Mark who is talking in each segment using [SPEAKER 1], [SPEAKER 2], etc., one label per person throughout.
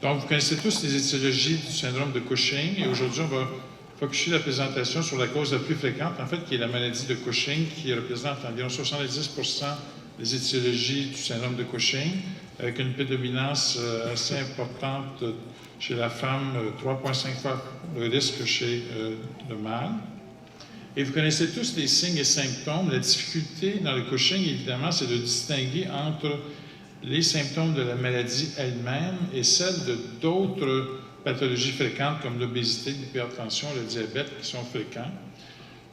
[SPEAKER 1] Donc, vous connaissez tous les étiologies du syndrome de Cushing, et aujourd'hui, on va focuser la présentation sur la cause la plus fréquente, en fait, qui est la maladie de Cushing, qui représente environ 70% des étiologies du syndrome de Cushing, avec une prédominance assez importante chez la femme, 3,5 fois le risque chez le mâle. Et vous connaissez tous les signes et symptômes. La difficulté dans le Cushing, évidemment, c'est de distinguer entre les symptômes de la maladie elle-même et celles de d'autres pathologies fréquentes comme l'obésité, l'hypertension, le diabète qui sont fréquents.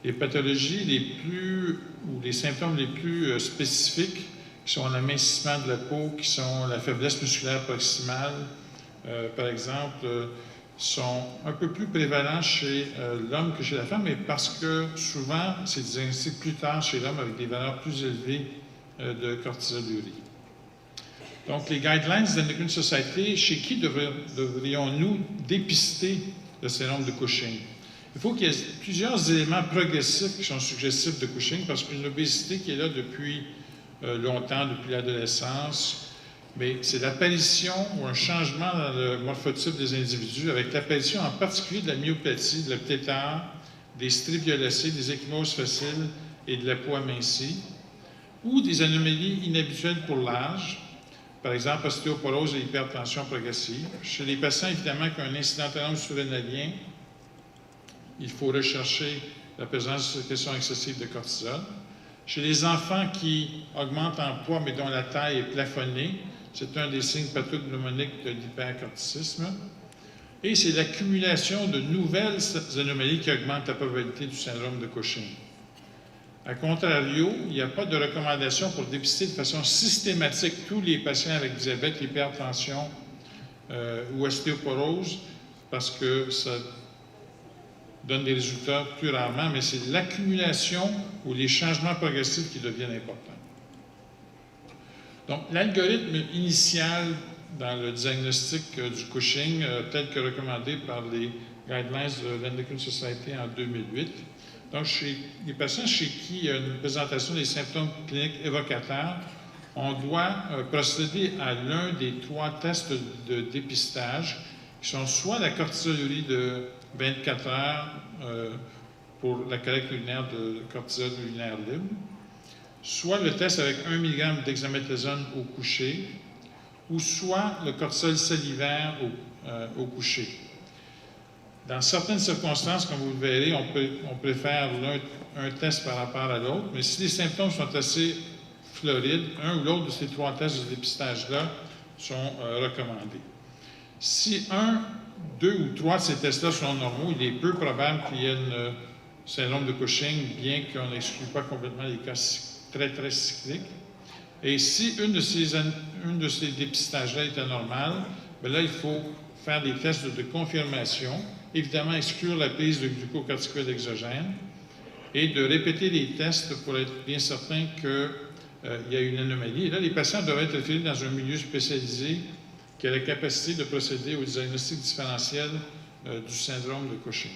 [SPEAKER 1] Les pathologies ou les symptômes les plus spécifiques, qui sont l'amincissement de la peau, qui sont la faiblesse musculaire proximale, par exemple, sont un peu plus prévalents chez l'homme que chez la femme, mais parce que souvent, c'est diagnostiqué plus tard chez l'homme avec des valeurs plus élevées de cortisolurie. Donc, les guidelines de l'Endocrine Society, chez qui devrions-nous dépister le syndrome de Cushing? Il faut qu'il y ait plusieurs éléments progressifs qui sont suggestifs de Cushing, parce qu'une obésité qui est là depuis longtemps, depuis l'adolescence, mais c'est l'apparition ou un changement dans le morphotype des individus, avec l'apparition en particulier de la myopathie, de la ptétard, des stries violacées, des ecchymoses faciles et de la peau amincie, ou des anomalies inhabituelles pour l'âge, par exemple ostéoporose et hypertension progressive. Chez les patients, évidemment, qui ont un incidentalome surrénalien, il faut rechercher la présence de sécrétion excessive de cortisol. Chez les enfants qui augmentent en poids mais dont la taille est plafonnée, c'est un des signes pathognomoniques de l'hypercorticisme. Et c'est l'accumulation de nouvelles anomalies qui augmentent la probabilité du syndrome de Cushing. A contrario, il n'y a pas de recommandation pour dépister de façon systématique tous les patients avec diabète, hypertension ou ostéoporose, parce que ça donne des résultats plus rarement, mais c'est l'accumulation ou les changements progressifs qui deviennent importants. Donc, l'algorithme initial dans le diagnostic du Cushing, tel que recommandé par les guidelines de l'Endocrine Society en 2008, donc, chez les patients chez qui il y a une présentation des symptômes cliniques évocateurs, on doit procéder à l'un des 3 tests de dépistage, qui sont soit la cortisolurie de 24 heures pour la collecte urinaire de cortisol urinaire libre, soit le test avec 1 mg d'hexaméthasone au coucher, ou soit le cortisol salivaire au coucher. Dans certaines circonstances, comme vous le verrez, on préfère un test par rapport à l'autre, mais si les symptômes sont assez florides, un ou l'autre de ces 3 tests de dépistage-là sont recommandés. Si 1, 2 ou 3 de ces tests-là sont normaux, il est peu probable qu'il y ait un syndrome de Cushing, bien qu'on n'exclue pas complètement les cas très, très cycliques. Et si une de ces dépistages-là est anormale, bien là, il faut faire des tests de confirmation, évidemment exclure la prise de glucocorticoïdes exogènes et de répéter les tests pour être bien certain qu'il y a une anomalie. Et là, les patients doivent être référés dans un milieu spécialisé qui a la capacité de procéder au diagnostic différentiel du syndrome de Cushing.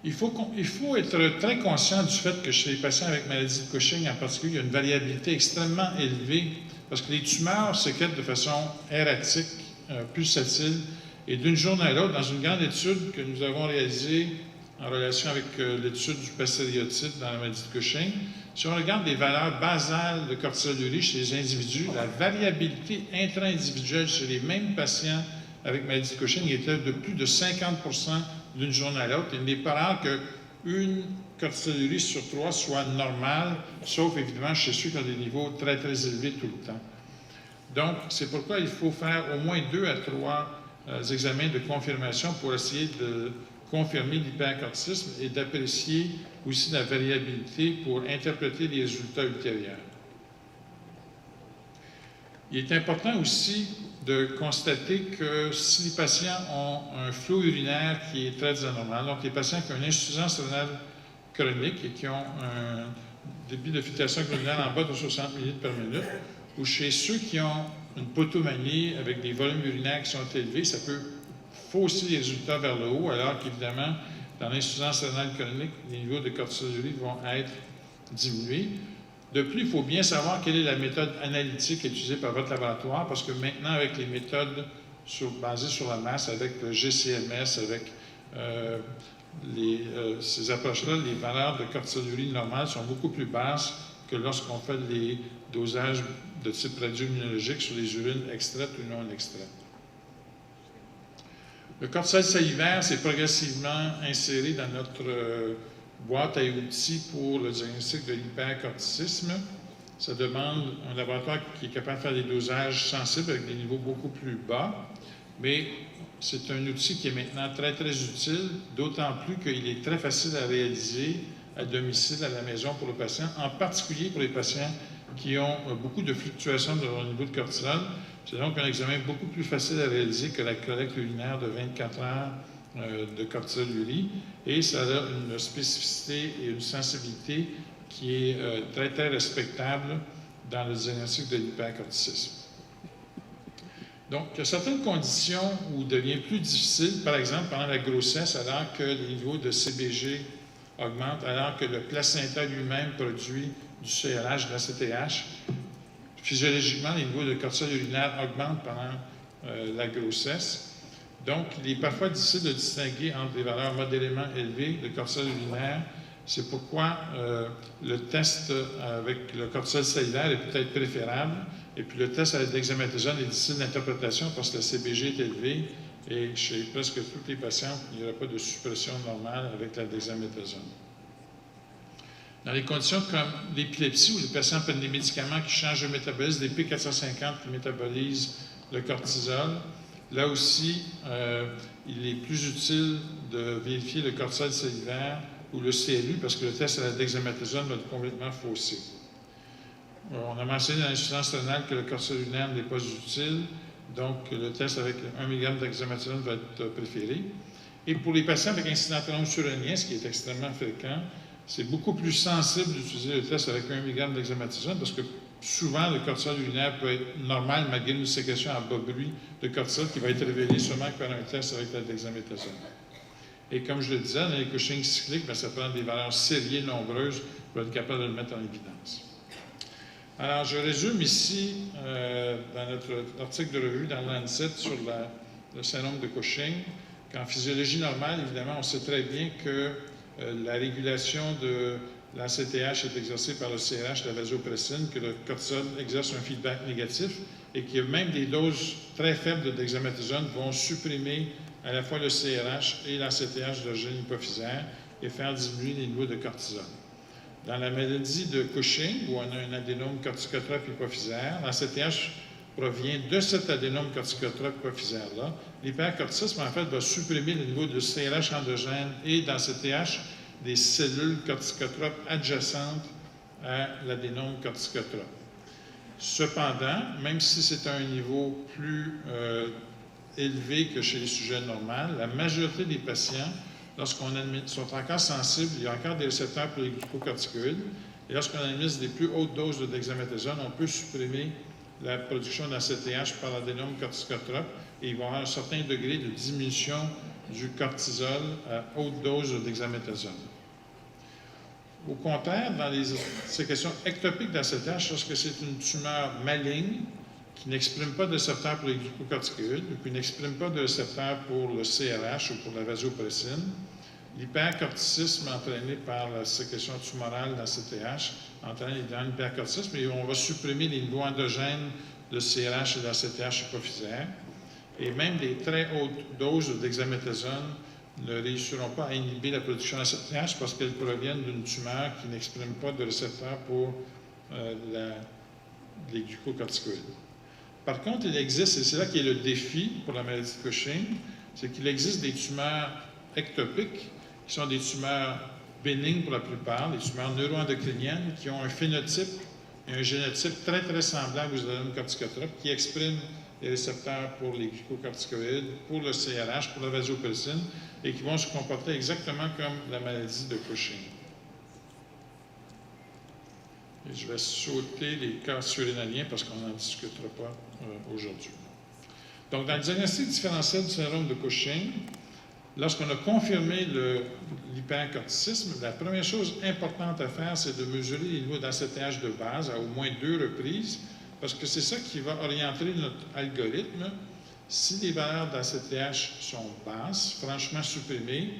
[SPEAKER 1] Il faut être très conscient du fait que chez les patients avec maladie de Cushing, en particulier, il y a une variabilité extrêmement élevée parce que les tumeurs sécrètent de façon erratique, pulsatile, et d'une journée à l'autre, dans une grande étude que nous avons réalisée en relation avec l'étude du pastériotype dans la maladie de Cushing, si on regarde les valeurs basales de cortisolurie chez les individus, la variabilité intra-individuelle chez les mêmes patients avec maladie de Cushing était de plus de 50% d'une journée à l'autre. Il n'est pas rare qu'une cortisolurie sur 3 soit normale, sauf évidemment chez ceux qui ont des niveaux très, très élevés tout le temps. Donc, c'est pourquoi il faut faire au moins 2 à 3 examens de confirmation pour essayer de confirmer l'hypercorticisme et d'apprécier aussi la variabilité pour interpréter les résultats ultérieurs. Il est important aussi de constater que si les patients ont un flot urinaire qui est très anormal, donc les patients qui ont une insuffisance rénale chronique et qui ont un débit de filtration glomérulaire en bas de 60 ml par minute, ou chez ceux qui ont une potomanie avec des volumes urinaires qui sont élevés, ça peut fausser les résultats vers le haut, alors qu'évidemment, dans l'insuffisance rénale chronique, les niveaux de cortisolurie vont être diminués. De plus, il faut bien savoir quelle est la méthode analytique utilisée par votre laboratoire, parce que maintenant, avec les méthodes basées sur la masse, avec le GCMS, avec ces approches-là, les valeurs de cortisolurie normales sont beaucoup plus basses que lorsqu'on fait les dosages de type radio-immunologique sur les urines extraites ou non extraites. Le cortisol salivaire s'est progressivement inséré dans notre boîte à outils pour le diagnostic de l'hypercorticisme. Ça demande un laboratoire qui est capable de faire des dosages sensibles avec des niveaux beaucoup plus bas, mais c'est un outil qui est maintenant très, très utile, d'autant plus qu'il est très facile à réaliser à domicile, à la maison pour le patient, en particulier pour les patients qui ont beaucoup de fluctuations de leur niveau de cortisol. C'est donc un examen beaucoup plus facile à réaliser que la collecte urinaire de 24 heures de cortisolurie, et ça a une spécificité et une sensibilité qui est très, très respectable dans le diagnostic de l'hypercorticisme. Donc, il y a certaines conditions où il devient plus difficile, par exemple pendant la grossesse, alors que les niveaux de CBG augmentent, alors que le placenta lui-même produit du CRH, de l'ACTH. Physiologiquement, les niveaux de cortisol urinaire augmentent pendant la grossesse. Donc, il est parfois difficile de distinguer entre des valeurs modérément élevées de cortisol urinaire. C'est pourquoi le test avec le cortisol salivaire est peut-être préférable. Et puis le test avec dexaméthasone est difficile d'interprétation parce que le CBG est élevé et chez presque toutes les patientes, il n'y aura pas de suppression normale avec la dexaméthasone. Dans les conditions comme l'épilepsie où les patients prennent des médicaments qui changent le métabolisme, des P450 qui métabolisent le cortisol, là aussi, il est plus utile de vérifier le cortisol salivaire ou le CLU parce que le test à la dexaméthasone va être complètement faussé. On a mentionné dans l'insuffisance rénale que le cortisol urinaire n'est pas utile, donc le test avec 1 mg d'hexaméthasone va être préféré. Et pour les patients avec un syndrome surrénien, ce qui est extrêmement fréquent, c'est beaucoup plus sensible d'utiliser le test avec 1 mg d'hexaméthasone parce que souvent le cortisol urinaire peut être normal malgré une sécrétion à bas bruit de cortisol qui va être révélée seulement par un test avec la dexaméthasone. Et comme je le disais, dans les Cushing cycliques, ça prend des valeurs sériées nombreuses pour être capable de le mettre en évidence. Alors, je résume ici, dans notre article de revue dans Lancet sur le syndrome de Cushing, qu'en physiologie normale, évidemment, on sait très bien que la régulation de l'ACTH est exercée par le CRH, la vasopressine, que le cortisol exerce un feedback négatif et que même des doses très faibles de dexaméthasone vont supprimer à la fois le CRH et l'ACTH de l'origine hypophysaire et faire diminuer les niveaux de cortisol. Dans la maladie de Cushing, où on a un adénome corticotrope hypophysaire, l'ACTH provient de cet adénome corticotrope hypophysaire-là. L'hypercorticisme, en fait, va supprimer le niveau de CRH endogène et d'ACTH des cellules corticotropes adjacentes à l'adénome corticotrope. Cependant, même si c'est à un niveau plus élevé que chez les sujets normaux, la majorité des patients, lorsqu'on sont encore sensibles, il y a encore des récepteurs pour les glucocorticoïdes, et lorsqu'on administre des plus hautes doses de dexaméthasone, on peut supprimer la production d'ACTH par l'adénome corticotrope, et il va y avoir un certain degré de diminution du cortisol à haute dose de dexaméthasone. Au contraire, dans les sécrétions ectopiques d'ACTH, lorsque c'est une tumeur maligne qui n'exprime pas de récepteur pour les glucocorticoïdes, ou qui n'exprime pas de récepteur pour le CRH ou pour la vasopressine, l'hypercorticisme entraîné par la sécrétion tumorale d'ACTH entraîne évidemment l'hypercorticisme et on va supprimer les niveaux endogènes de CRH et d'ACTH hypophysaire. Et même des très hautes doses dexaméthasone ne réussiront pas à inhiber la production d'ACTH parce qu'elles proviennent d'une tumeur qui n'exprime pas de récepteur pour les glucocorticoïdes. Par contre, il existe, et c'est là qu'est le défi pour la maladie de Cushing, c'est qu'il existe des tumeurs ectopiques qui sont des tumeurs bénignes pour la plupart, des tumeurs neuroendocriniennes qui ont un phénotype et un génotype très, très semblable aux adénomes corticotropes qui expriment les récepteurs pour les glucocorticoïdes, pour le CRH, pour la vasopressine, et qui vont se comporter exactement comme la maladie de Cushing. Et je vais sauter les cas surrénaliens parce qu'on n'en discutera pas aujourd'hui. Donc, dans le diagnostic différentiel du syndrome de Cushing, Lorsqu'on a confirmé l'hypercorticisme, la première chose importante à faire, c'est de mesurer les niveaux d'ACTH de base à au moins 2 reprises, parce que c'est ça qui va orienter notre algorithme. Si les valeurs d'ACTH sont basses, franchement supprimées,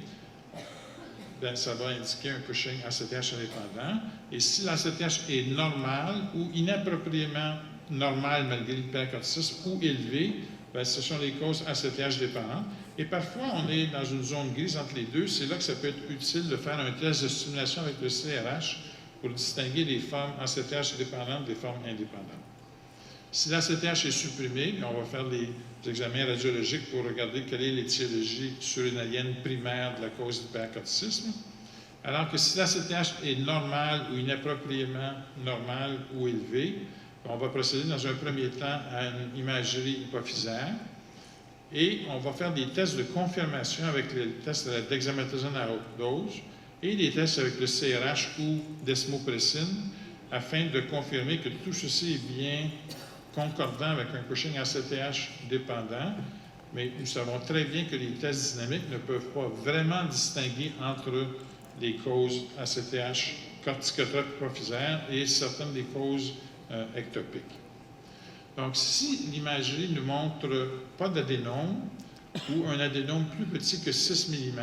[SPEAKER 1] bien, ça va indiquer un Cushing ACTH indépendant. Et si l'ACTH est normal ou inappropriément normal malgré l'hypercorticisme ou élevé, bien, ce sont les causes ACTH dépendantes. Et parfois, on est dans une zone grise entre les deux. C'est là que ça peut être utile de faire un test de stimulation avec le CRH pour distinguer les formes ACTH dépendantes des formes indépendantes. Si l'ACTH est supprimé, on va faire des examens radiologiques pour regarder quelle est l'étiologie surrénalienne primaire de la cause d'hypercorticisme. Alors que si l'ACTH est normal ou inappropriément normal ou élevé, on va procéder dans un premier temps à une imagerie hypophysaire et on va faire des tests de confirmation avec les tests de la dexaméthasone à haute dose et des tests avec le CRH ou desmopressine afin de confirmer que tout ceci est bien concordant avec un Cushing ACTH dépendant, mais nous savons très bien que les tests dynamiques ne peuvent pas vraiment distinguer entre les causes ACTH corticotropes hypophysaires et certaines des causes ectopiques. Donc, si l'imagerie ne montre pas d'adénome ou un adénome plus petit que 6 mm,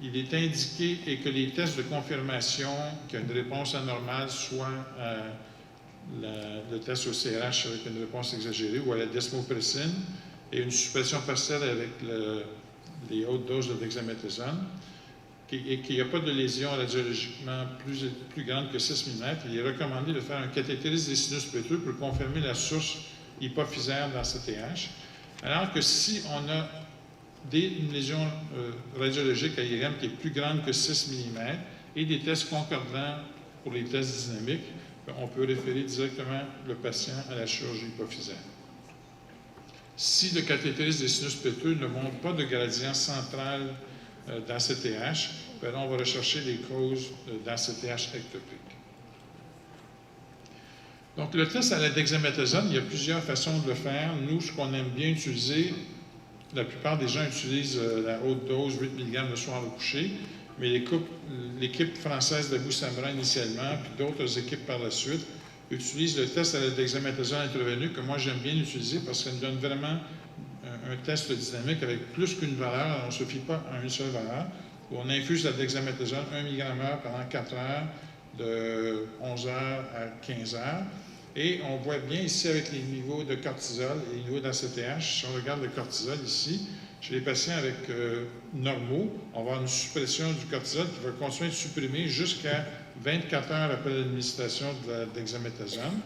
[SPEAKER 1] il est indiqué et que les tests de confirmation qu'il y a une réponse anormale, soit le test au CRH avec une réponse exagérée ou à la desmopressine et une suppression partielle avec les hautes doses de dexaméthasone, et qu'il n'y a pas de lésion radiologiquement plus grande que 6 mm, il est recommandé de faire un cathétérisme des sinus pétreux pour confirmer la source hypophysaire d'ACTH. Alors que si on a une lésion radiologique à IRM qui est plus grande que 6 mm et des tests concordants pour les tests dynamiques, on peut référer directement le patient à la chirurgie hypophysaire. Si le cathétérisme des sinus pétreux ne montre pas de gradient central d'ACTH, ben on va rechercher les causes d'ACTH ectopique. Donc, le test à la dexaméthasone, il y a plusieurs façons de le faire. Nous, ce qu'on aime bien utiliser, la plupart des gens utilisent la haute dose, 8 mg le soir au coucher, mais l'équipe française d'Abou Samra initialement, puis d'autres équipes par la suite, utilisent le test à la dexaméthasone intraveineux que moi j'aime bien utiliser parce que ça me donne vraiment un test dynamique avec plus qu'une valeur. On ne se fie pas à une seule valeur. Où on infuse la dexaméthasone 1 mg/h pendant 4 heures, de 11 heures à 15 heures. Et on voit bien ici avec les niveaux de cortisol et les niveaux d'ACTH. Si on regarde le cortisol ici, chez les patients avec normaux, on va avoir une suppression du cortisol qui va continuer de supprimer jusqu'à 24 heures après l'administration de la dexaméthasone.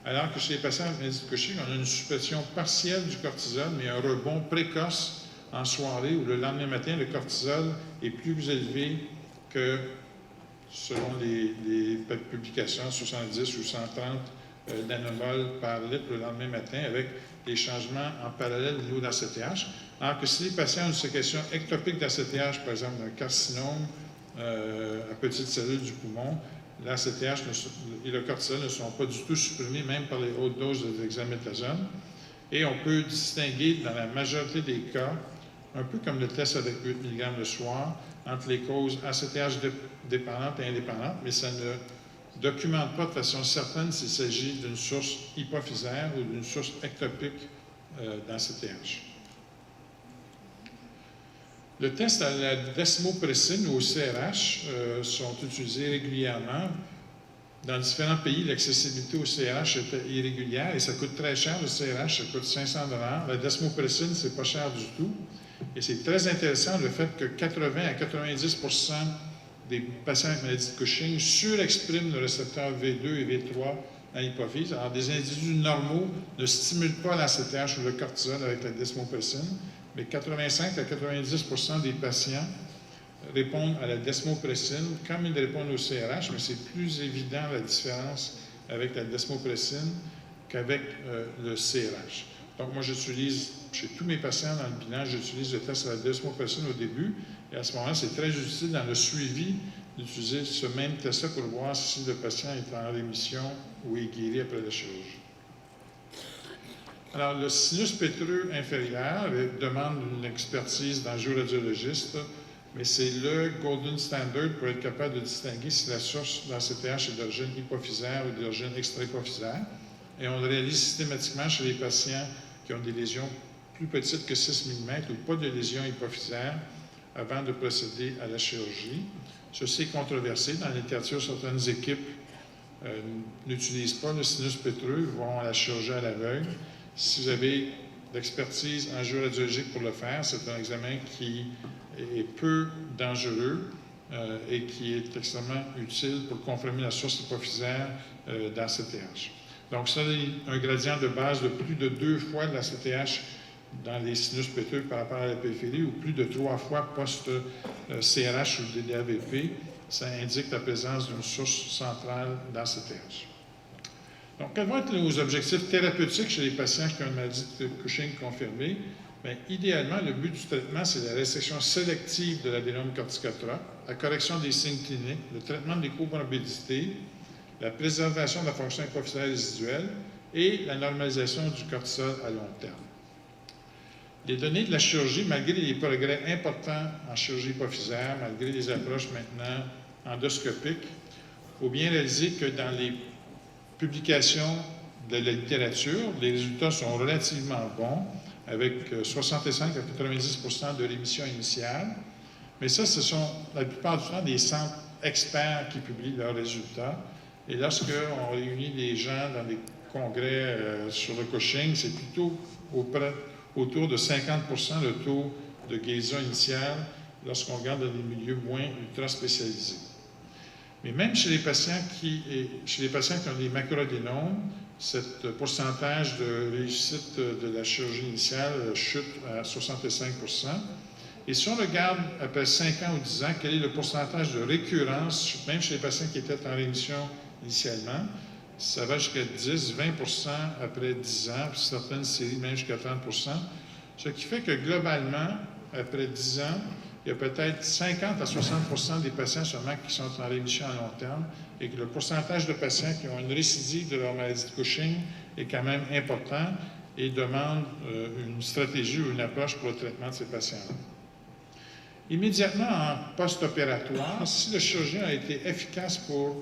[SPEAKER 1] Alors que chez les patients avec maladie de Cushing, on a une suppression partielle du cortisol, mais un rebond précoce en soirée où le lendemain matin, le cortisol est plus élevé que, selon les publications, 70 ou 130 nanomoles par litre le lendemain matin, avec des changements en parallèle au niveau d'ACTH. Alors que si les patients ont une sécrétion ectopique d'ACTH, par exemple d'un carcinome à petites cellules du poumon, l'ACTH et le cortisol ne sont pas du tout supprimés, même par les hautes doses de dexaméthasone. Et on peut distinguer, dans la majorité des cas, un peu comme le test avec 8 mg le soir, entre les causes ACTH dépendantes et indépendantes, mais ça ne documente pas de façon certaine s'il s'agit d'une source hypophysaire ou d'une source ectopique d'ACTH. Le test à la desmopressine ou au CRH sont utilisés régulièrement. Dans différents pays, l'accessibilité au CRH est irrégulière et ça coûte très cher. Le CRH, ça coûte 500 $. La desmopressine, c'est pas cher du tout. Et c'est très intéressant le fait que 80 à 90 % des patients avec maladie de Cushing surexpriment le récepteur V2 et V3 à l'hypophyse. Alors, des individus normaux ne stimulent pas l'ACTH ou le cortisol avec la desmopressine, mais 85 à 90 % des patients répondent à la desmopressine comme ils répondent au CRH, mais c'est plus évident la différence avec la desmopressine qu'avec le CRH. Donc, moi, j'utilise, chez tous mes patients dans le bilan, j'utilise le test à la desmopressine au début, et à ce moment-là, c'est très utile dans le suivi d'utiliser ce même test-là pour voir si le patient est en rémission ou est guéri après la chirurgie. Alors, le sinus pétreux inférieur demande une expertise d'angioradiologiste, mais c'est le golden standard pour être capable de distinguer si la source d'ACTH est d'origine hypophysaire ou d'origine extra-hypophysaire. Et on le réalise systématiquement chez les patients qui ont des lésions plus petites que 6 mm ou pas de lésions hypophysaires avant de procéder à la chirurgie. Ceci est controversé. Dans la littérature, certaines équipes n'utilisent pas le sinus pétreux, vont à la chirurgie à l'aveugle. Si vous avez l'expertise angioradiologique pour le faire, c'est un examen qui est peu dangereux et qui est extrêmement utile pour confirmer la source hypophysaire d'ACTH. Donc, ça a un gradient de base de plus de 2 fois de l'ACTH dans les sinus pétreux par rapport à la périphérie ou plus de 3 fois post-CRH ou DDAVP. Ça indique la présence d'une source centrale d'ACTH. Donc, quels vont être nos objectifs thérapeutiques chez les patients qui ont une maladie de Cushing confirmée? Bien, idéalement, le but du traitement, c'est la resection sélective de l'adénome corticotrope, la correction des signes cliniques, le traitement des comorbidités, la préservation de la fonction hypophysaire résiduelle et la normalisation du cortisol à long terme. Les données de la chirurgie, malgré les progrès importants en chirurgie hypophysaire, malgré les approches maintenant endoscopiques, il faut bien réaliser que dans les publications de la littérature, les résultats sont relativement bons, avec 65 à 90 % de rémission initiale. Mais ça, ce sont la plupart du temps des centres experts qui publient leurs résultats. Et lorsqu'on réunit les gens dans des congrès sur le Cushing, c'est plutôt autour de 50 % le taux de guérison initiale lorsqu'on regarde dans des milieux moins ultra spécialisés. Mais même chez les patients qui ont des macrodénomes, ce pourcentage de réussite de la chirurgie initiale chute à 65 %. Et si on regarde après 5 ans ou 10 ans, quel est le pourcentage de récurrence, même chez les patients qui étaient en rémission initialement, ça va jusqu'à 10-20 % après 10 ans, puis certaines séries même jusqu'à 30 %. Ce qui fait que globalement, après 10 ans, il y a peut-être 50 à 60 % des patients seulement qui sont en rémission à long terme et que le pourcentage de patients qui ont une récidive de leur maladie de Cushing est quand même important et demande une stratégie ou une approche pour le traitement de ces patients-là. Immédiatement en post-opératoire, si le chirurgien a été efficace pour,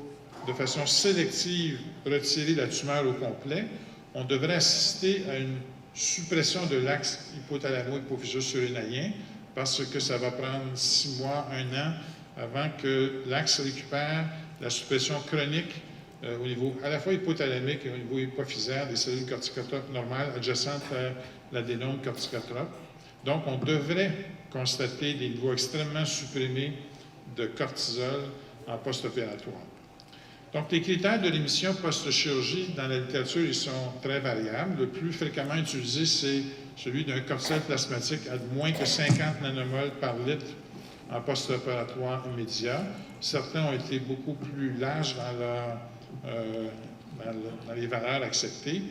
[SPEAKER 1] de façon sélective, retirer la tumeur au complet, on devrait assister à une suppression de l'axe hypothalamo-hypophyseux surrénalien parce que ça va prendre 6 mois, 1 an avant que l'axe récupère la suppression chronique au niveau à la fois hypothalamique et au niveau hypophysaire des cellules corticotropes normales adjacentes à l'adénome corticotrope. Donc, on devrait constater des niveaux extrêmement supprimés de cortisol en post-opératoire. Donc, les critères de rémission post-chirurgie, dans la littérature, ils sont très variables. Le plus fréquemment utilisé, c'est celui d'un cortisol plasmatique à moins que 50 nanomoles par litre en post-opératoire immédiat. Certains ont été beaucoup plus larges dans les valeurs acceptées.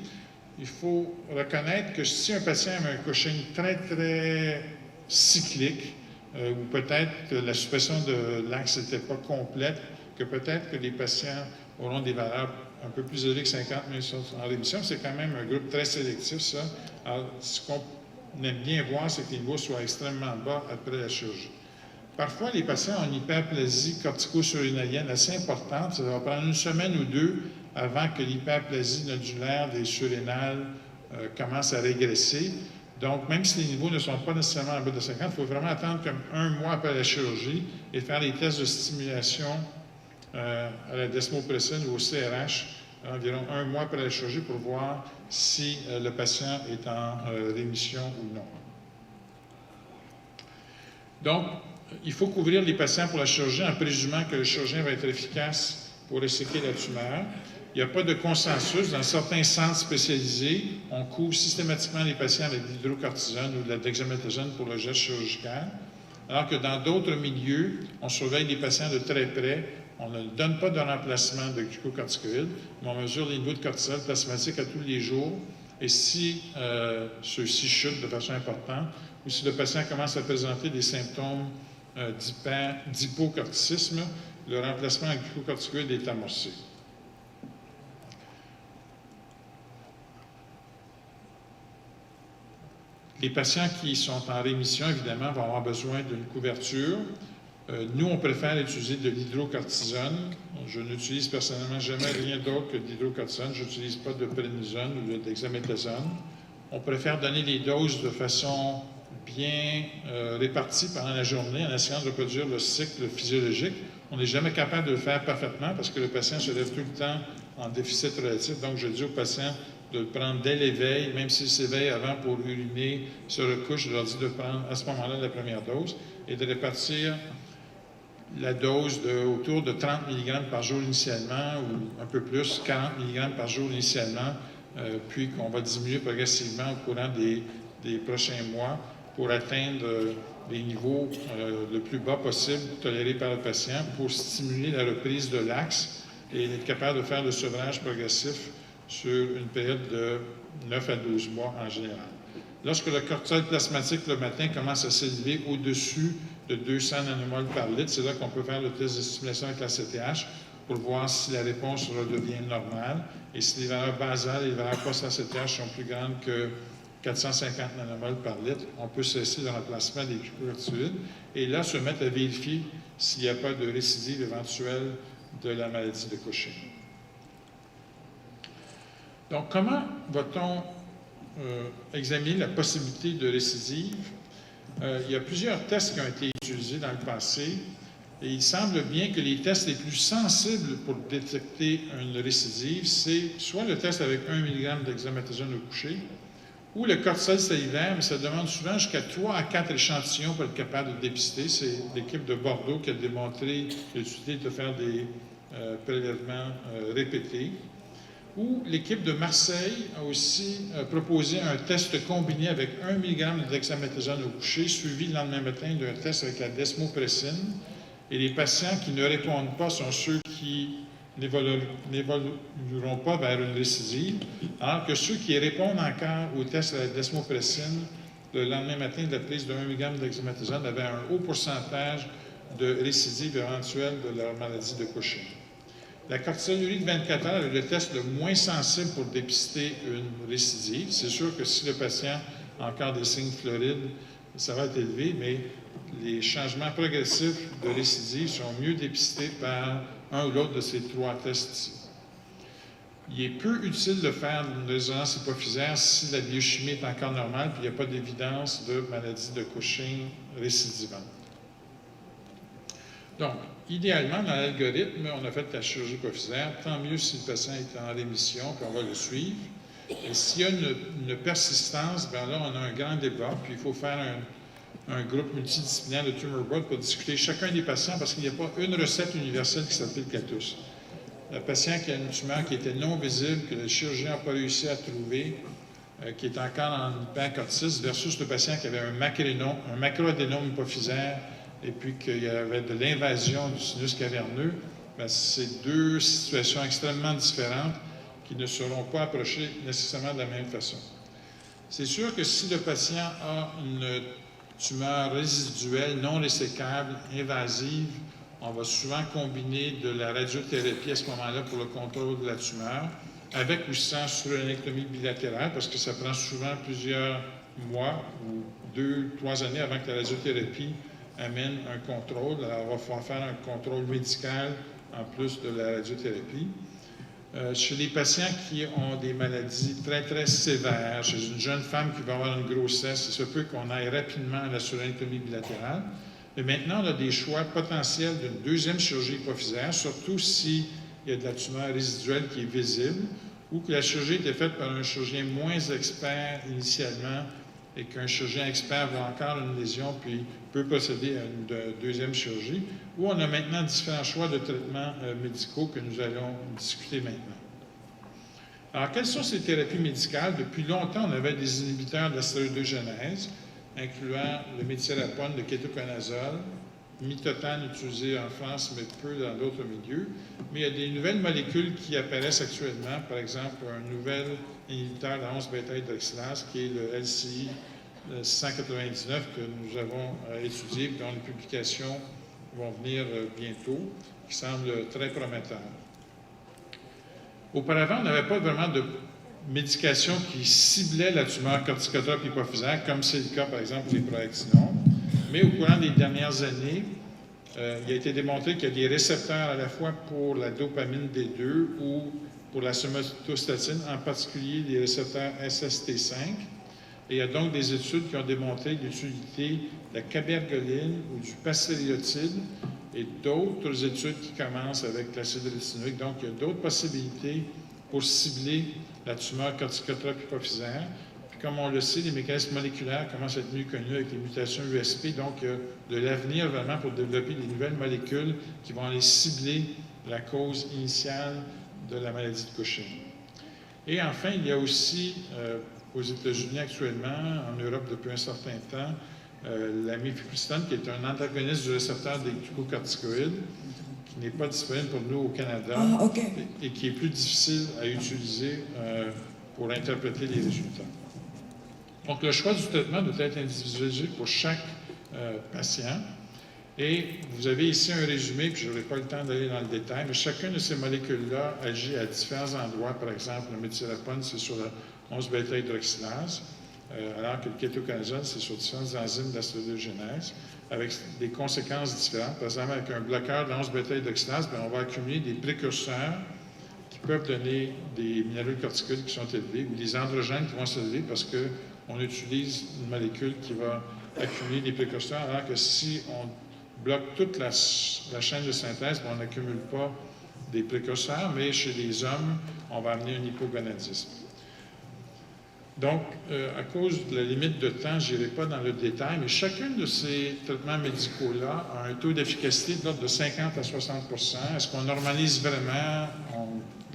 [SPEAKER 1] Il faut reconnaître que si un patient a un Cushing très, très cyclique, ou peut-être que la suppression de l'axe n'était pas complète, que peut-être que les patients auront des valeurs un peu plus élevées que 50, mais sont en rémission, c'est quand même un groupe très sélectif, ça. Alors, ce qu'on aime bien voir, c'est que les niveaux soient extrêmement bas après la chirurgie. Parfois, les patients ont une hyperplasie cortico-surrénalienne assez importante. Ça va prendre 1 semaine ou 2 avant que l'hyperplasie nodulaire des surrénales commence à régresser. Donc, même si les niveaux ne sont pas nécessairement en bas de 50, il faut vraiment attendre comme 1 mois après la chirurgie et faire des tests de stimulation à la desmopressine ou au CRH environ 1 mois après la chirurgie pour voir si le patient est en rémission ou non. Donc, il faut couvrir les patients pour la chirurgie en présumant que le chirurgien va être efficace pour resséquer la tumeur. Il n'y a pas de consensus. Dans certains centres spécialisés, on couvre systématiquement les patients avec de l'hydrocortisone ou de la dexaméthasone pour le geste chirurgical, alors que dans d'autres milieux, on surveille les patients de très près. On ne donne pas de remplacement de glucocorticoïdes, mais on mesure les niveaux de cortisol plasmatique à tous les jours. Et si ceux-ci chutent de façon importante, ou si le patient commence à présenter des symptômes d'hypocorticisme, le remplacement avec glucocorticoïdes est amorcé. Les patients qui sont en rémission, évidemment, vont avoir besoin d'une couverture. Nous, on préfère utiliser de l'hydrocortisone. Je n'utilise personnellement jamais rien d'autre que de l'hydrocortisone. Je n'utilise pas de prénisone ou de dexaméthasone. On préfère donner les doses de façon bien répartie pendant la journée en essayant de reproduire le cycle physiologique. On n'est jamais capable de le faire parfaitement parce que le patient se lève tout le temps en déficit relatif. Donc, je dis au patient de le prendre dès l'éveil, même s'il s'éveille avant pour uriner, se recouche, je leur dis de prendre à ce moment-là la première dose et de répartir la dose autour de 30 mg par jour initialement ou un peu plus, 40 mg par jour initialement, puis qu'on va diminuer progressivement au courant des prochains mois pour atteindre les niveaux le plus bas possible tolérés par le patient pour stimuler la reprise de l'axe et être capable de faire le sevrage progressif sur une période de 9 à 12 mois en général. Lorsque le cortisol plasmatique le matin commence à s'élever au-dessus de 200 nanomoles par litre, c'est là qu'on peut faire le test de stimulation avec la CTH pour voir si la réponse redevient normale et si les valeurs basales et les valeurs post-ACTH sont plus grandes que 450 nanomoles par litre, on peut cesser le remplacement des corticoïdes et là se mettre à vérifier s'il n'y a pas de récidive éventuelle de la maladie de Cushing. Donc, comment va-t-on examiner la possibilité de récidive? Il y a plusieurs tests qui ont été utilisés dans le passé et il semble bien que les tests les plus sensibles pour détecter une récidive, c'est soit le test avec 1 mg d'hexaméthasone au coucher ou le cortisol salivaire, mais ça demande souvent jusqu'à 3 à 4 échantillons pour être capable de dépister. C'est l'équipe de Bordeaux qui a démontré l'utilité de faire des prélèvements répétés. Ou l'équipe de Marseille a aussi proposé un test combiné avec 1 mg d'hexaméthasone au coucher, suivi le lendemain matin d'un test avec la desmopressine. Et les patients qui ne répondent pas sont ceux qui n'évolueront pas vers une récidive, alors que ceux qui répondent encore au test à la desmopressine, le lendemain matin de la prise de 1 mg d'hexaméthasone, avaient un haut pourcentage de récidive éventuelle de leur maladie de Cushing. La cortisolurie de 24 heures est le test le moins sensible pour dépister une récidive. C'est sûr que si le patient a encore des signes florides, ça va être élevé, mais les changements progressifs de récidive sont mieux dépistés par un ou l'autre de ces 3 tests. Il est peu utile de faire une résonance hypophysaire si la biochimie est encore normale et il n'y a pas d'évidence de maladie de Cushing récidivante. Donc, idéalement, dans l'algorithme, on a fait la chirurgie hypophysaire, tant mieux si le patient est en rémission, puis on va le suivre. Et s'il y a une persistance, bien là, on a un grand débat, puis il faut faire un groupe multidisciplinaire de tumor board pour discuter chacun des patients, parce qu'il n'y a pas une recette universelle qui s'applique à tous. Le patient qui a une tumeur qui était non visible, que le chirurgien n'a pas réussi à trouver, qui est encore en hypercortice, versus le patient qui avait un macroadénome hypophysaire, et puis qu'il y avait de l'invasion du sinus caverneux, c'est 2 situations extrêmement différentes qui ne seront pas approchées nécessairement de la même façon. C'est sûr que si le patient a une tumeur résiduelle, non résécable, invasive, on va souvent combiner de la radiothérapie à ce moment-là pour le contrôle de la tumeur, avec ou sans surrénectomie bilatérale, parce que ça prend souvent plusieurs mois ou 2-3 années avant que la radiothérapie amène un contrôle. Alors, on va pouvoir faire un contrôle médical en plus de la radiothérapie. Chez les patients qui ont des maladies très, très sévères, chez une jeune femme qui va avoir une grossesse, il se peut qu'on aille rapidement à la surrénectomie bilatérale. Mais maintenant, on a des choix potentiels d'une deuxième chirurgie hypophysaire, surtout s'il y a de la tumeur résiduelle qui est visible ou que la chirurgie était faite par un chirurgien moins expert initialement et qu'un chirurgien expert voit encore une lésion puis peut procéder à une deuxième chirurgie, où on a maintenant différents choix de traitements médicaux que nous allons discuter maintenant. Alors, quelles sont ces thérapies médicales? Depuis longtemps, on avait des inhibiteurs de la stéroïdogenèse, incluant le méthylapone, le kétoconazole, mitotane utilisé en France, mais peu dans d'autres milieux. Mais il y a des nouvelles molécules qui apparaissent actuellement, par exemple, un nouvel inhibiteur de la 11-bêta-hydroxylase, qui est le LCI 199, que nous avons étudié, dont les publications vont venir bientôt, qui semble très prometteur. Auparavant, on n'avait pas vraiment médication qui ciblait la tumeur corticotrope hypophysaire, comme c'est le cas, par exemple, pour les proactinons. Mais au courant des dernières années, il a été démontré qu'il y a des récepteurs à la fois pour la dopamine D2 ou pour la somatostatine, en particulier les récepteurs SST5. Et il y a donc des études qui ont démontré l'utilité de la cabergoline ou du passériotide et d'autres études qui commencent avec l'acide rétinoïque. Donc, il y a d'autres possibilités pour cibler la tumeur corticotrope hypophysaire. Puis, comme on le sait, les mécanismes moléculaires commencent à être mieux connus avec les mutations USP. Donc, il y a de l'avenir vraiment pour développer des nouvelles molécules qui vont aller cibler la cause initiale de la maladie de Cushing. Et enfin, il y a aussi, aux États-Unis actuellement, en Europe depuis un certain temps, la mifepristone, qui est un antagoniste du récepteur des glucocorticoïdes, qui n'est pas disponible pour nous au Canada et qui est plus difficile à utiliser pour interpréter les résultats. Donc, le choix du traitement doit être individualisé pour chaque patient. Et vous avez ici un résumé, puis je n'aurai pas le temps d'aller dans le détail, mais chacune de ces molécules-là agit à différents endroits. Par exemple, le méthylapone, c'est sur la 11-bêta-hydroxylase, alors que le kétoconazole, c'est sur différentes enzymes d'astrodogénèse, avec des conséquences différentes. Par exemple, avec un bloqueur de la 11-bêta-hydroxylase, on va accumuler des précurseurs qui peuvent donner des minéralocorticoïdes qui sont élevés ou des androgènes qui vont s'élever parce qu'on utilise une molécule qui va accumuler des précurseurs, alors que si on bloque toute la chaîne de synthèse, on n'accumule pas des précurseurs, mais chez les hommes, on va amener un hypogonadisme. Donc, à cause de la limite de temps, je n'irai pas dans le détail, mais chacun de ces traitements médicaux-là a un taux d'efficacité de l'ordre de 50 à 60 %. Est-ce qu'on normalise vraiment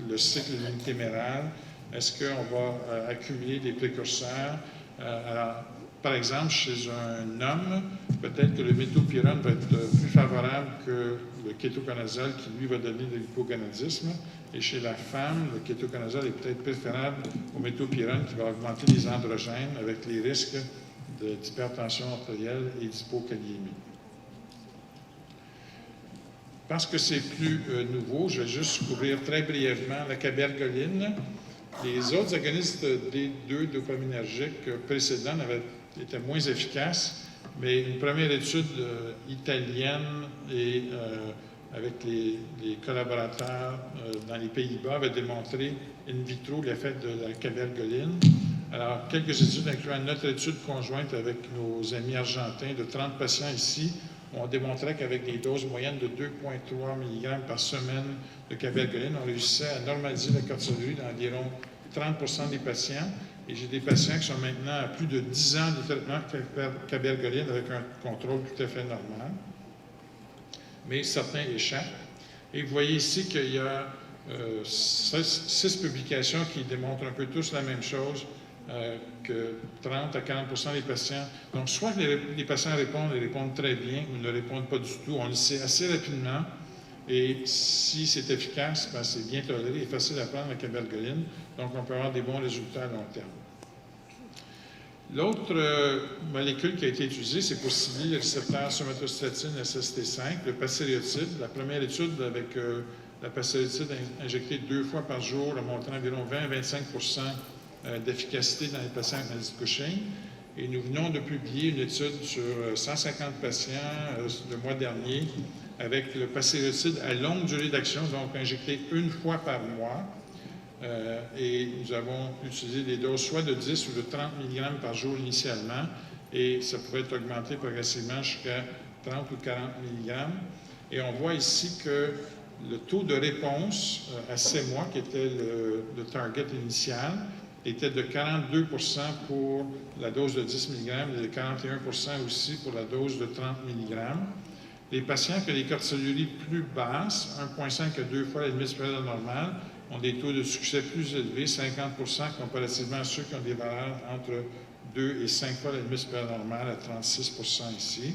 [SPEAKER 1] le cycle unitéméral? Est-ce qu'on va accumuler des précurseurs? Alors, par exemple, chez un homme, peut-être que le méthylpyrrone va être plus favorable que le kétoconazole qui, lui, va donner de l'hypogonadisme. Et chez la femme, le kétoconazole est peut-être préférable au méthylpyrrone qui va augmenter les androgènes avec les risques d'hypertension artérielle et d'hypokaliémie. Parce que c'est plus nouveau, je vais juste couvrir très brièvement la cabergoline. Les autres agonistes D2 dopaminergiques précédents étaient moins efficaces, mais une première étude italienne et avec les collaborateurs dans les Pays-Bas avait démontré in vitro l'effet de la cabergoline. Alors, quelques études, incluant notre étude conjointe avec nos amis argentins de 30 patients ici, ont démontré qu'avec des doses moyennes de 2,3 mg par semaine de cabergoline, on réussissait à normaliser la cortisolérie d'environ 30 % des patients. Et j'ai des patients qui sont maintenant à plus de 10 ans de traitement cabergoline avec un contrôle tout à fait normal. Mais certains échappent. Et vous voyez ici qu'il y a 6 publications qui démontrent un peu tous la même chose, que 30 à 40 % des patients. Donc, soit les patients répondent très bien ou ne répondent pas du tout. On le sait assez rapidement. Et si c'est efficace, ben c'est bien toléré et facile à prendre la cabergoline. Donc, on peut avoir des bons résultats à long terme. L'autre molécule qui a été utilisée, c'est pour cibler le récepteur somatostatine SST5, le passériotide. La première étude avec la passériotide injectée 2 fois par jour a montré environ 20 à 25 % d'efficacité dans les patients avec maladie de Cushing. Et nous venons de publier une étude sur 150 patients le mois dernier avec le passériotide à longue durée d'action, donc injecté 1 fois par mois. Et nous avons utilisé des doses soit de 10 ou de 30 mg par jour initialement, et ça pourrait être augmenté progressivement jusqu'à 30 ou 40 mg. Et on voit ici que le taux de réponse à 6 mois, qui était le target initial, était de 42 % pour la dose de 10 mg et de 41 % aussi pour la dose de 30 mg. Les patients qui ont des cortisoléries plus basses, 1,5 à 2 fois la limite supérieure normale, ont des taux de succès plus élevés, 50 % comparativement à ceux qui ont des valeurs entre 2 et 5 fois la limite supérieure normale, à 36 % ici.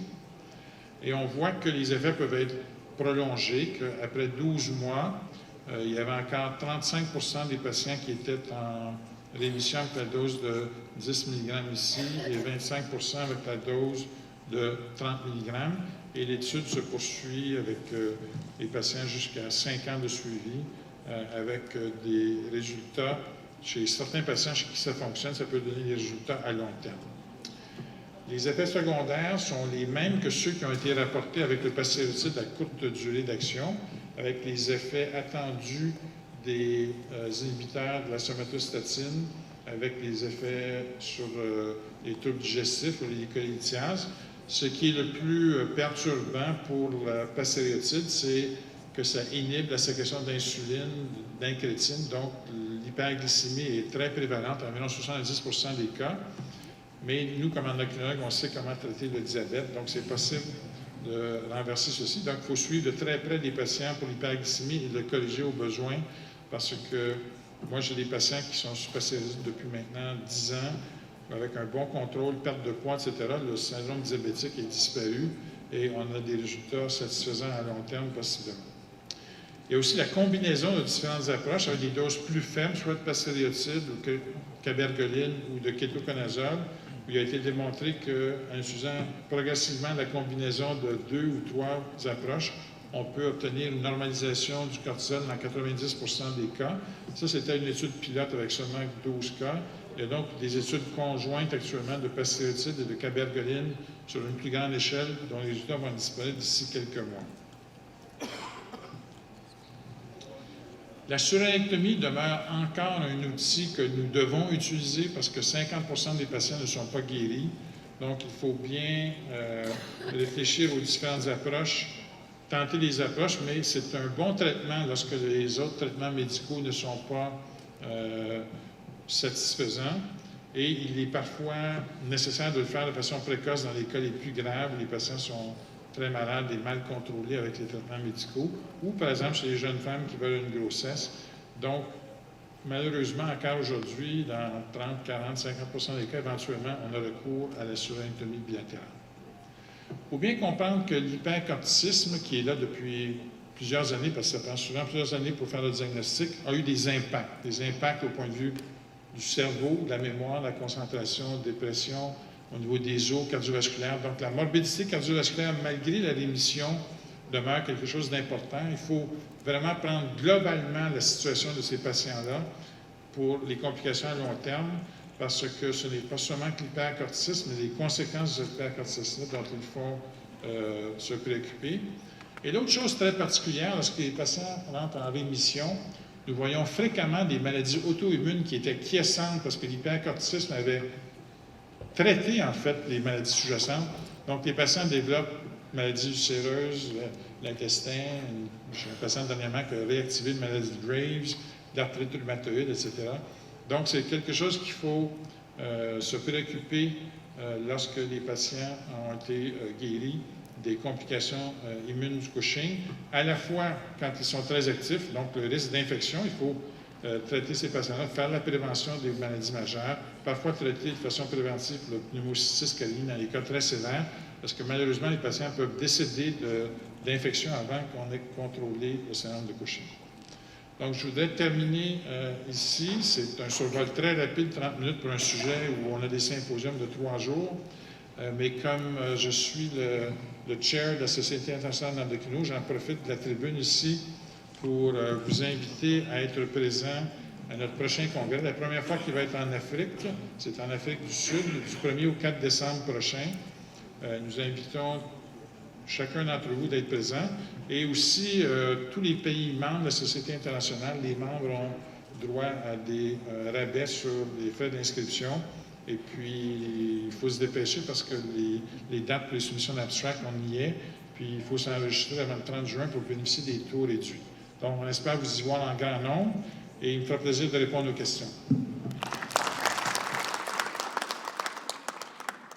[SPEAKER 1] Et on voit que les effets peuvent être prolongés, qu'après 12 mois, il y avait encore 35 % des patients qui étaient en rémission avec la dose de 10 mg ici et 25 % avec la dose de 30 mg. Et l'étude se poursuit avec les patients jusqu'à 5 ans de suivi, avec des résultats chez certains patients chez qui ça fonctionne, ça peut donner des résultats à long terme. Les effets secondaires sont les mêmes que ceux qui ont été rapportés avec le paclitaxel à courte durée d'action, avec les effets attendus des inhibiteurs de la somatostatine, avec les effets sur les troubles digestifs ou les cholithiases. Ce qui est le plus perturbant pour la paclitaxel, c'est que ça inhibe la sécrétion d'insuline, d'incrétine, donc l'hyperglycémie est très prévalente, environ 70% des cas. Mais nous, comme endocrinologues, on sait comment traiter le diabète, donc c'est possible de renverser ceci. Donc, il faut suivre de très près les patients pour l'hyperglycémie et de le corriger au besoin, parce que moi, j'ai des patients qui sont sous paclitaxel depuis maintenant 10 ans, avec un bon contrôle, perte de poids, etc. Le syndrome diabétique est disparu et on a des résultats satisfaisants à long terme, possiblement. Il y a aussi la combinaison de différentes approches avec des doses plus faibles, soit de paclitaxel ou de cabergoline ou de kétoconazole, où il a été démontré qu'en utilisant progressivement la combinaison de 2 ou 3 approches, on peut obtenir une normalisation du cortisol dans 90% des cas. Ça, c'était une étude pilote avec seulement 12 cas. Il y a donc des études conjointes actuellement de paclitaxel et de cabergoline sur une plus grande échelle, dont les résultats vont être disponibles d'ici quelques mois. La surénectomie demeure encore un outil que nous devons utiliser parce que 50% des patients ne sont pas guéris. Donc, il faut bien réfléchir aux différentes approches, tenter les approches, mais c'est un bon traitement lorsque les autres traitements médicaux ne sont pas satisfaisants. Et il est parfois nécessaire de le faire de façon précoce dans les cas les plus graves où les patients sont très malades et mal contrôlés avec les traitements médicaux, ou par exemple chez les jeunes femmes qui veulent une grossesse. Donc, malheureusement, encore aujourd'hui, dans 30, 40, 50% des cas, éventuellement, on a recours à la surénectomie bilatérale. Il faut bien comprendre que l'hypercorticisme, qui est là depuis plusieurs années, parce que ça prend souvent plusieurs années pour faire le diagnostic, a eu des impacts au point de vue du cerveau, de la mémoire, de la concentration, de la dépression, au niveau des os cardiovasculaires. Donc, la morbidité cardiovasculaire, malgré la rémission, demeure quelque chose d'important. Il faut vraiment prendre globalement la situation de ces patients-là pour les complications à long terme, parce que ce n'est pas seulement que l'hypercorticisme, mais les conséquences de l'hypercorticisme dont il faut se préoccuper. Et l'autre chose très particulière, lorsque les patients rentrent en rémission, nous voyons fréquemment des maladies auto-immunes qui étaient quiescentes parce que l'hypercorticisme avait traiter, en fait, les maladies sous-jacentes. Donc, les patients développent maladies ulcéreuses, l'intestin. J'ai un patient dernièrement qui a réactivé une maladie de Graves, l'arthrite rhumatoïde, etc. Donc, c'est quelque chose qu'il faut se préoccuper lorsque les patients ont été guéris des complications immunes du Cushing, à la fois quand ils sont très actifs, donc le risque d'infection, il faut traiter ces patients-là, faire la prévention des maladies majeures, parfois traiter de façon préventive le pneumocystis carini dans les cas très sévères, parce que malheureusement, les patients peuvent décéder d'infection avant qu'on ait contrôlé le syndrome de Cushing. Donc, je voudrais terminer ici. C'est un survol très rapide, 30 minutes pour un sujet où on a des symposiums de 3 jours. Mais comme je suis le chair de la Société internationale d'endocrino, j'en profite de la tribune ici pour vous inviter à être présent à notre prochain congrès. La première fois qu'il va être en Afrique, c'est en Afrique du Sud, du 1er au 4 décembre prochain. Nous invitons chacun d'entre vous d'être présent. Et aussi, tous les pays membres de la Société internationale, les membres ont droit à des rabais sur les frais d'inscription. Et puis, il faut se dépêcher parce que les dates pour les soumissions d'abstract, on y est. Puis, il faut s'enregistrer avant le 30 juin pour bénéficier des taux réduits. Donc, on espère vous y voir en grand nombre et il me fera plaisir de répondre aux questions.